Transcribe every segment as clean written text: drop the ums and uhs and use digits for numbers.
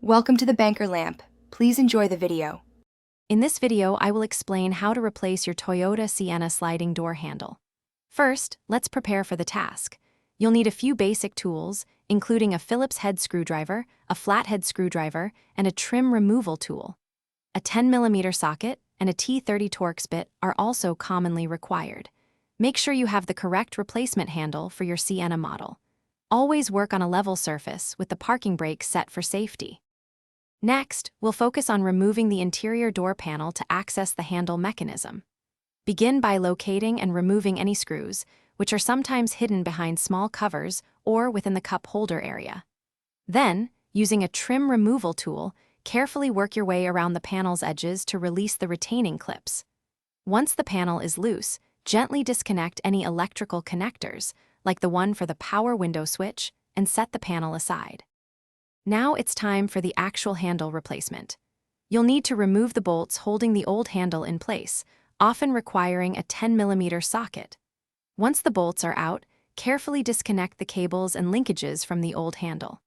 Welcome to the Banker Lamp. Please enjoy the video. In this video, I will explain how to replace your Toyota Sienna sliding door handle. First, let's prepare for the task. You'll need a few basic tools, including a Phillips head screwdriver, a flathead screwdriver, and a trim removal tool. A 10mm socket and a T30 Torx bit are also commonly required. Make sure you have the correct replacement handle for your Sienna model. Always work on a level surface with the parking brake set for safety. Next, we'll focus on removing the interior door panel to access the handle mechanism. Begin by locating and removing any screws, which are sometimes hidden behind small covers or within the cup holder area. Then, using a trim removal tool, carefully work your way around the panel's edges to release the retaining clips. Once the panel is loose, gently disconnect any electrical connectors, like the one for the power window switch, and set the panel aside. Now it's time for the actual handle replacement. You'll need to remove the bolts holding the old handle in place, often requiring a 10mm socket. Once the bolts are out, carefully disconnect the cables and linkages from the old handle.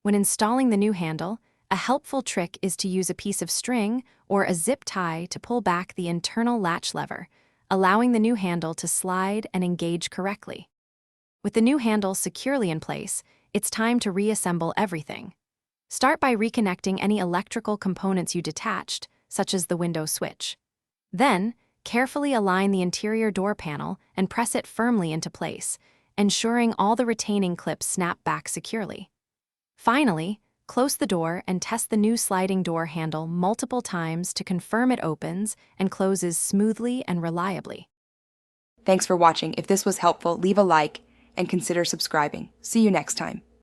When installing the new handle, a helpful trick is to use a piece of string or a zip tie to pull back the internal latch lever, allowing the new handle to slide and engage correctly. With the new handle securely in place, it's time to reassemble everything. Start by reconnecting any electrical components you detached, such as the window switch. Then, carefully align the interior door panel and press it firmly into place, ensuring all the retaining clips snap back securely. Finally, close the door and test the new sliding door handle multiple times to confirm it opens and closes smoothly and reliably. Thanks for watching. If this was helpful, leave a like and consider subscribing. See you next time.